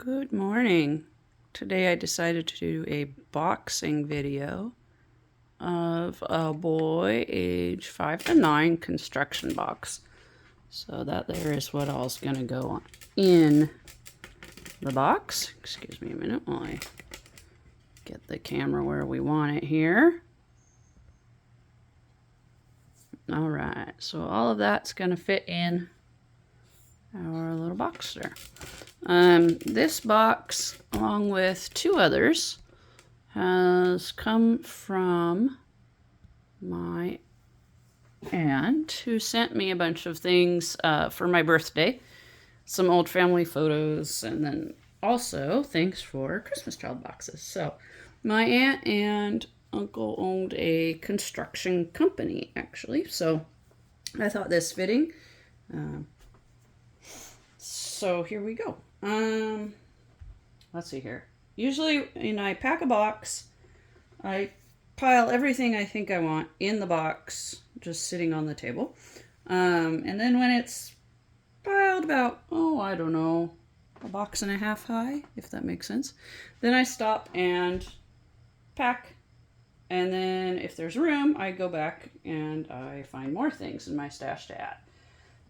Good morning. Today I decided to do a boxing video of a boy age 5 to 9 construction box. So that there is what all's going to go on in the box. Excuse me a minute while I get the camera where we want it here. Alright, so all of that's going to fit in our little box there. This box, along with two others, has come from my aunt, who sent me a bunch of things for my birthday. Some old family photos, and then also things for Christmas child boxes. So my aunt and uncle owned a construction company, actually. So I thought this fitting. So here we go. Let's see here. Usually when I pack a box, I pile everything I think I want in the box, just sitting on the table. And then when it's piled about, I don't know, a box and a half high, if that makes sense, then I stop and pack. And then if there's room, I go back and I find more things in my stash to add.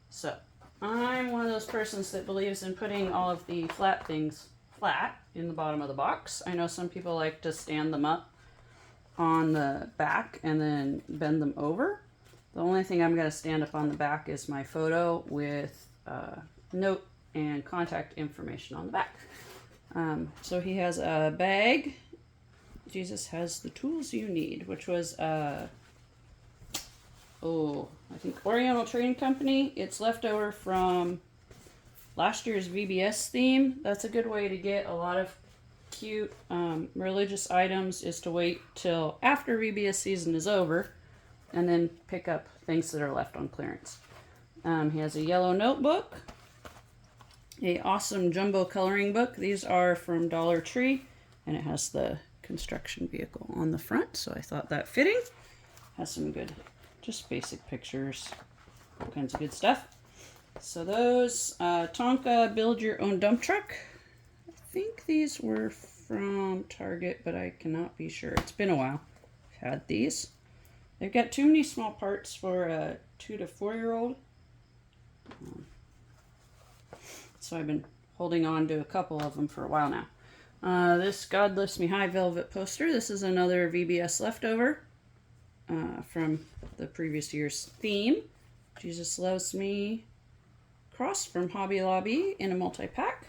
So I'm one of those persons that believes in putting all of the flat things flat in the bottom of the box. I know some people like to stand them up on the back and then bend them over. The only thing I'm going to stand up on the back is my photo with note and contact information on the back. So he has a bag. Jesus has the tools you need, which was I think Oriental Trading Company. It's leftover from last year's VBS theme. That's a good way to get a lot of cute religious items, is to wait till after VBS season is over and then pick up things that are left on clearance. He has a yellow notebook, a awesome jumbo coloring book. These are from Dollar Tree, and it has the construction vehicle on the front, so I thought that fitting. Has some good, just basic pictures, all kinds of good stuff. So those Tonka build your own dump truck. I think these were from Target, but I cannot be sure. It's been a while I've had these. They've got too many small parts for a 2 to 4 year old. So I've been holding on to a couple of them for a while now. This God Lifts Me High velvet poster. This is another VBS leftover from the previous year's theme. Jesus Loves Me cross from Hobby Lobby in a multi-pack.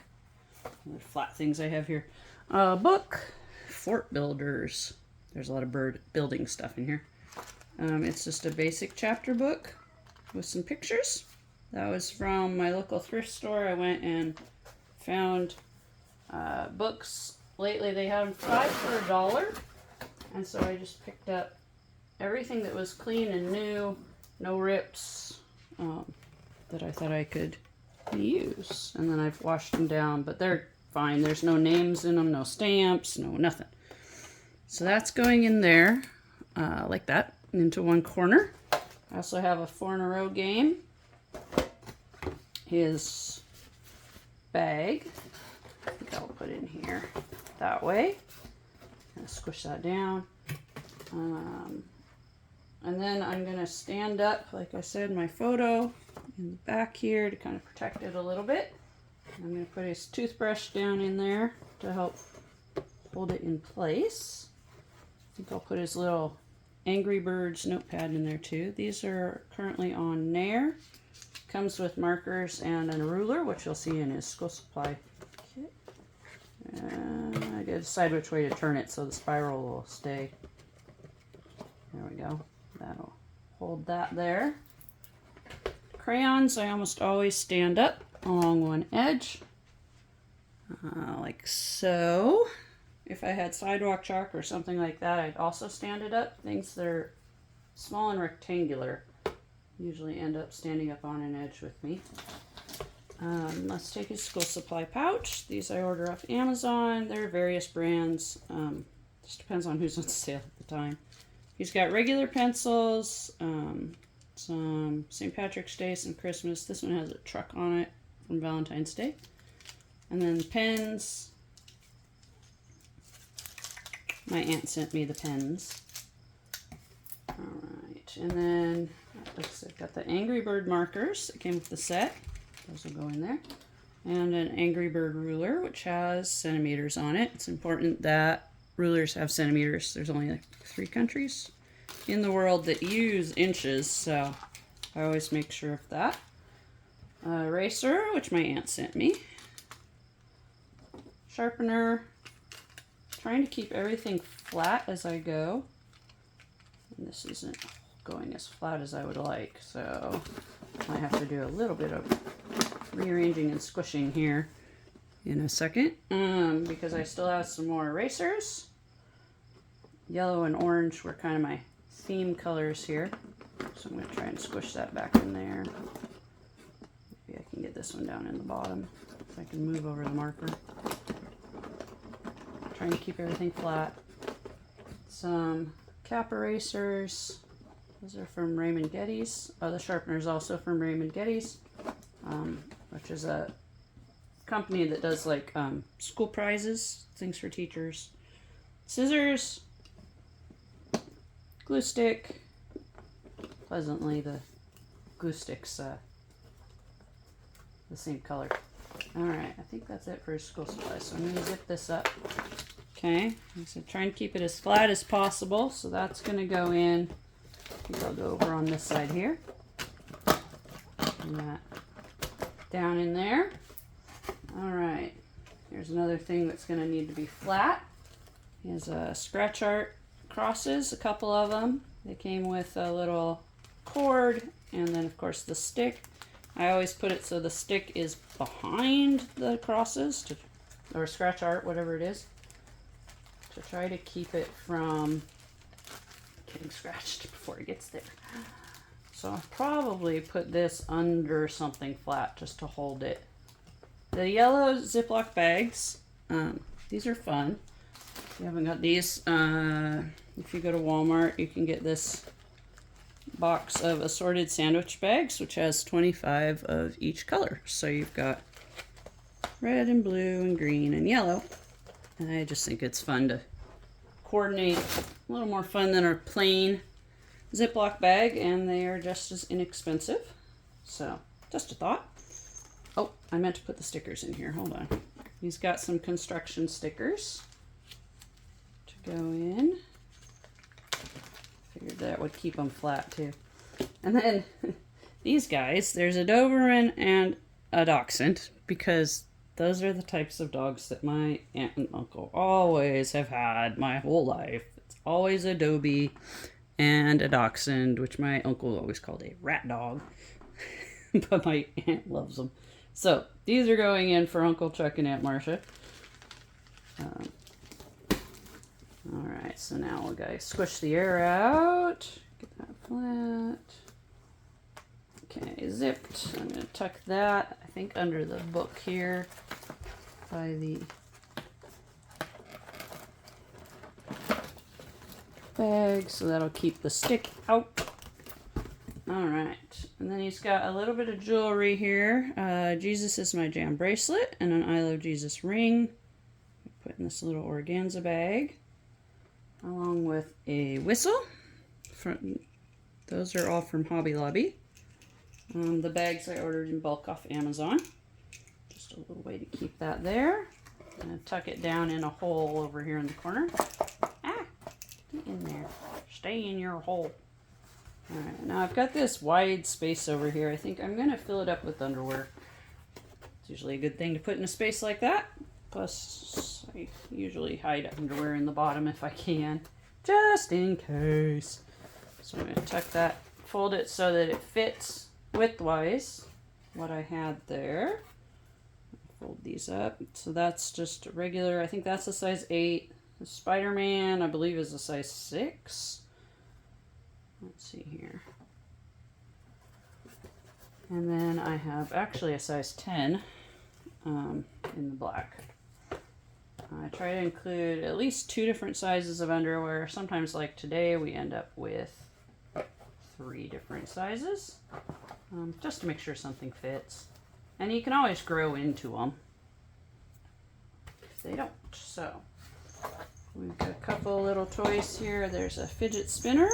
Other flat things I have here. Book, Fort Builders. There's a lot of bird building stuff in here. It's just a basic chapter book with some pictures. That was from my local thrift store. I went and found books. Lately they had them 5 for $1, and so I just picked up everything that was clean and new, no rips, that I thought I could use. And then I've washed them down, but they're fine. There's no names in them, no stamps, no nothing. So that's going in there like that, into one corner. I also have a 4 in a row game. His bag, I think I'll put in here that way. And squish that down. And then I'm going to stand up, like I said, my photo in the back here to kind of protect it a little bit. I'm going to put his toothbrush down in there to help hold it in place. I think I'll put his little Angry Birds notepad in there too. These are currently on Nair. Comes with markers and a ruler, which you'll see in his school supply kit. I gotta decide which way to turn it so the spiral will stay. There we go. That'll hold that there. Crayons, I almost always stand up along one edge, like so. If I had sidewalk chalk or something like that, I'd also stand it up. Things that are small and rectangular usually end up standing up on an edge with me. Let's take his school supply pouch. These I order off Amazon. There are various brands. Just depends on who's on sale at the time. He's got regular pencils, some St. Patrick's Day, some Christmas. This one has a truck on it from Valentine's Day. And then pens. My aunt sent me the pens. Alright, and then I've got the Angry Bird markers that came with the set. Those will go in there. And an Angry Bird ruler, which has centimeters on it. It's important that rulers have centimeters. There's only like 3 countries in the world that use inches, so I always make sure of that. Eraser, which my aunt sent me. Sharpener. Trying to keep everything flat as I go. And this isn't going as flat as I would like, so I have to do a little bit of rearranging and squishing here in a second, because I still have some more erasers. Yellow and orange were kind of my theme colors here, so I'm going to try and squish that back in there. Maybe I can get this one down in the bottom so I can move over the marker. Trying to keep everything flat. Some cap erasers. Those are from Raymond Geddes. Oh, the sharpener is also from Raymond Geddes, which is a company that does like school prizes, things for teachers. Scissors, glue stick. Pleasantly, the glue stick's the same color. All right, I think that's it for school supplies. So I'm going to zip this up. Okay, so try and keep it as flat as possible. So that's going to go in. I think I'll go over on this side here. And that down in there. All right, here's another thing that's going to need to be flat. Is scratch art crosses, a couple of them. They came with a little cord and then of course the stick. I always put it so the stick is behind the crosses, or scratch art, whatever it is, to try to keep it from getting scratched before it gets there. So I'll probably put this under something flat just to hold it. The yellow Ziploc bags, these are fun. If you haven't got these, if you go to Walmart, you can get this box of assorted sandwich bags, which has 25 of each color. So you've got red and blue and green and yellow. And I just think it's fun to coordinate, a little more fun than a plain Ziploc bag, and they are just as inexpensive. So just a thought. Oh, I meant to put the stickers in here. Hold on. He's got some construction stickers to go in. Figured that would keep them flat too. And then these guys, there's a Doberman and a Dachshund, because those are the types of dogs that my aunt and uncle always have had my whole life. It's always a Dobie and a Dachshund, which my uncle always called a rat dog. But my aunt loves them. So these are going in for Uncle Chuck and Aunt Marcia. Alright, so now we'll go squish the air out. Get that flat. Okay, zipped. I'm going to tuck that, I think, under the book here by the bag, so that'll keep the stick out. Alright, and then he's got a little bit of jewelry here. Jesus is my jam bracelet and an I Love Jesus ring. Put in this little organza bag, along with a whistle. Those are all from Hobby Lobby. The bags I ordered in bulk off Amazon. Just a little way to keep that there. I'm going to tuck it down in a hole over here in the corner. Ah, get in there. Stay in your hole. Alright, now I've got this wide space over here. I think I'm going to fill it up with underwear. It's usually a good thing to put in a space like that. Plus, I usually hide underwear in the bottom if I can, just in case. So I'm going to tuck that, fold it so that it fits widthwise what I had there. Fold these up. So that's just regular, I think that's a size 8. The Spider-Man, I believe, is a size 6. Let's see here. And then I have actually a size 10 in the black. I try to include at least 2 different sizes of underwear. Sometimes, like today, we end up with 3 different sizes, just to make sure something fits. And you can always grow into them. they don't. So we've got a couple little toys here. There's a fidget spinner.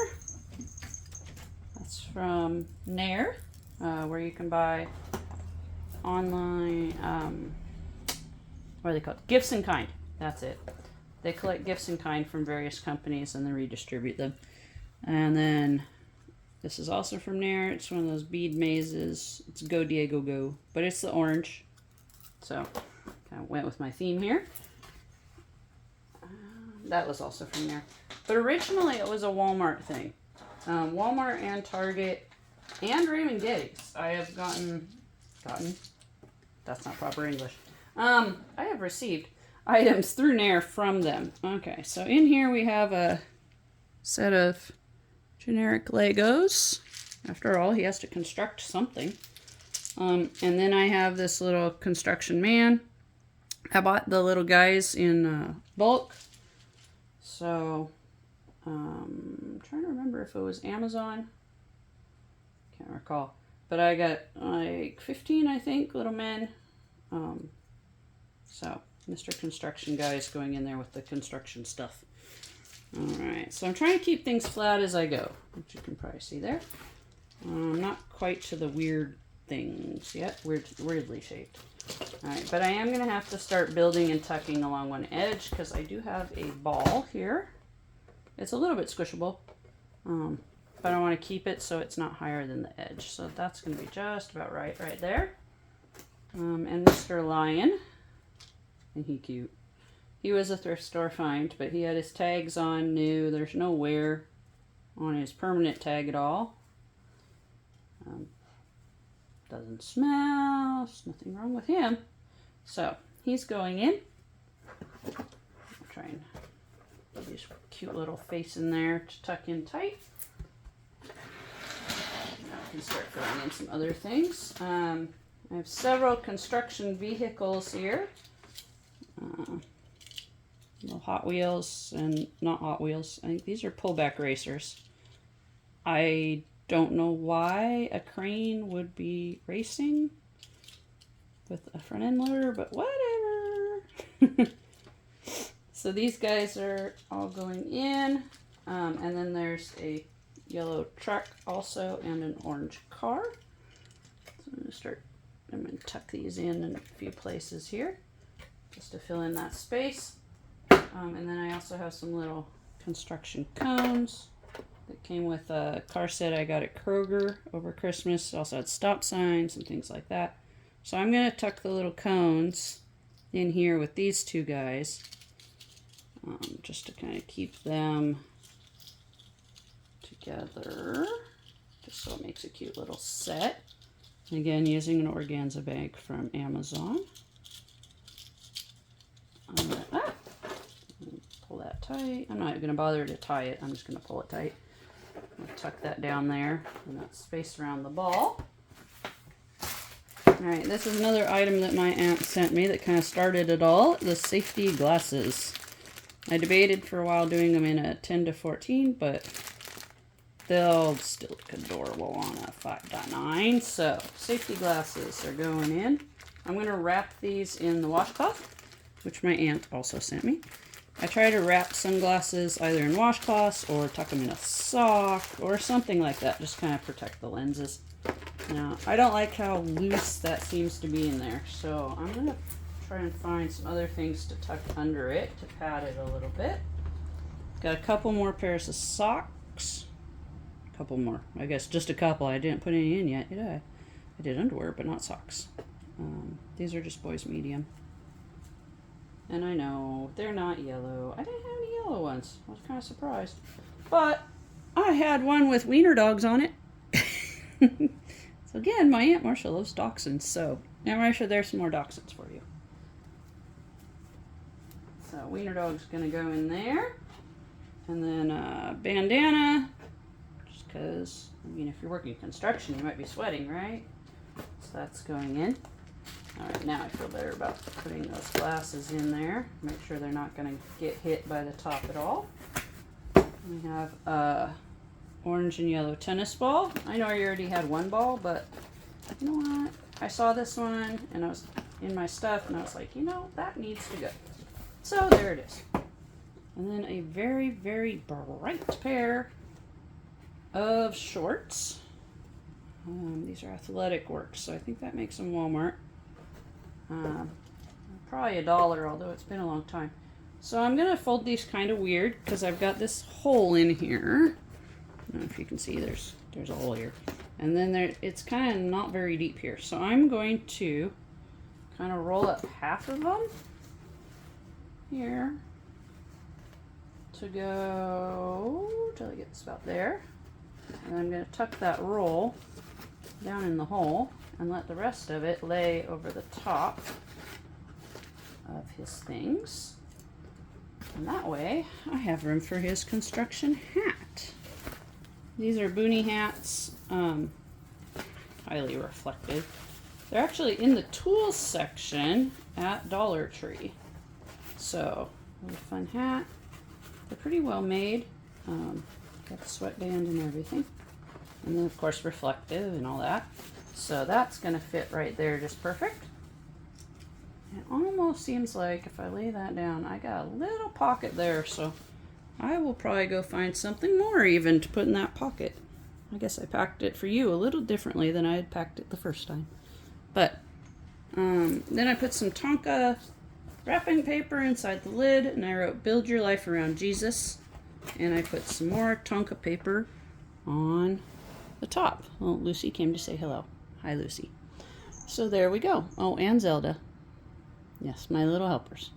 That's from Nair, where you can buy online, what are they called? Gifts in kind. That's it. They collect gifts in kind from various companies and then redistribute them. And then this is also from Nair. It's one of those bead mazes. It's Go Diego Go, but it's the orange. So kind of went with my theme here. That was also from Nair. But originally it was a Walmart thing. Walmart and Target and Raymond Geddes. I have gotten, that's not proper English. I have received items through Nair from them. Okay, so in here we have a set of generic Legos. After all, he has to construct something. And then I have this little construction man. I bought the little guys in bulk. So, I'm trying to remember if it was Amazon. Can't recall. But I got like 15, I think, little men. So, Mr. Construction Guy is going in there with the construction stuff. Alright, so I'm trying to keep things flat as I go, which you can probably see there. Not quite to the weird things yet, weirdly shaped. Alright, but I am going to have to start building and tucking along one edge because I do have a ball here. It's a little bit squishable, but I want to keep it so it's not higher than the edge. So that's going to be just about right there. And Mr. Lion, isn't he cute? He was a thrift store find, but he had his tags on new. There's no wear on his permanent tag at all. Doesn't smell. There's nothing wrong with him. So he's going in. I'll try and put his cute little face in there to tuck in tight. Now I can start throwing in some other things. I have several construction vehicles here. Little Hot Wheels and not Hot Wheels. I think these are pullback racers. I don't know why a crane would be racing with a front end loader, but whatever. So these guys are all going in. And then there's a yellow truck also and an orange car. So I'm going to tuck these in a few places here just to fill in that space. And then I also have some little construction cones that came with a car set I got at Kroger over Christmas. It also had stop signs and things like that. So I'm going to tuck the little cones in here with these two guys, just to kind of keep them together, just so it makes a cute little set. Again, using an organza bag from Amazon. Pull that tight. I'm not going to bother to tie it. I'm just going to pull it tight. I'm going to tuck that down there and that's space around the ball. Alright, this is another item that my aunt sent me that kind of started it all. The safety glasses. I debated for a while doing them in a 10 to 14, but they'll still look adorable on a 5.9. So, safety glasses are going in. I'm going to wrap these in the washcloth, which my aunt also sent me. I try to wrap sunglasses either in washcloths or tuck them in a sock or something like that, just kind of protect the lenses. Now, I don't like how loose that seems to be in there, so I'm going to try and find some other things to tuck under it to pad it a little bit. Got a couple more pairs of socks. A couple more. I guess just a couple. I didn't put any in yet, did I? I did underwear, but not socks. These are just boys medium. And I know, they're not yellow. I didn't have any yellow ones. I was kind of surprised. But I had one with wiener dogs on it. So again, my Aunt Marcia loves dachshunds. So, Aunt Marcia, there's some more dachshunds for you. So, wiener dog's going to go in there. And then bandana. Just because, I mean, if you're working construction, you might be sweating, right? So that's going in. Alright, now I feel better about putting those glasses in there. Make sure they're not going to get hit by the top at all. We have a orange and yellow tennis ball. I know I already had one ball, but you know what? I saw this one and I was in my stuff and I was like, you know, that needs to go. So there it is. And then a very, very bright pair of shorts. These are athletic works, so I think that makes them Walmart. Probably $1, although it's been a long time. So I'm gonna fold these kind of weird because I've got this hole in here. I don't know if you can see, there's a hole here. And then it's kind of not very deep here. So I'm going to kind of roll up half of them here to go till I get this about there. And I'm going to tuck that roll down in the hole and let the rest of it lay over the top of his things. And that way I have room for his construction hat. These are boonie hats, highly reflective. They're actually in the tools section at Dollar Tree. So, really fun hat. They're pretty well made. Got the sweatband and everything. And then of course reflective and all that. So that's gonna fit right there just perfect. It almost seems like if I lay that down, I got a little pocket there, so I will probably go find something more even to put in that pocket. I guess I packed it for you a little differently than I had packed it the first time. But then I put some Tonka wrapping paper inside the lid, and I wrote "Build Your Life Around Jesus," and I put some more Tonka paper on the top. Well, Lucy came to say hello. Hi, Lucy. So there we go. Oh, and Zelda. Yes, my little helpers.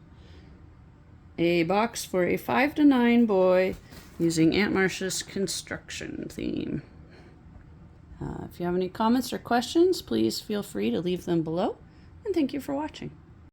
A box for a 5 to 9 boy using Aunt Marcia's construction theme. If you have any comments or questions, please feel free to leave them below. And thank you for watching.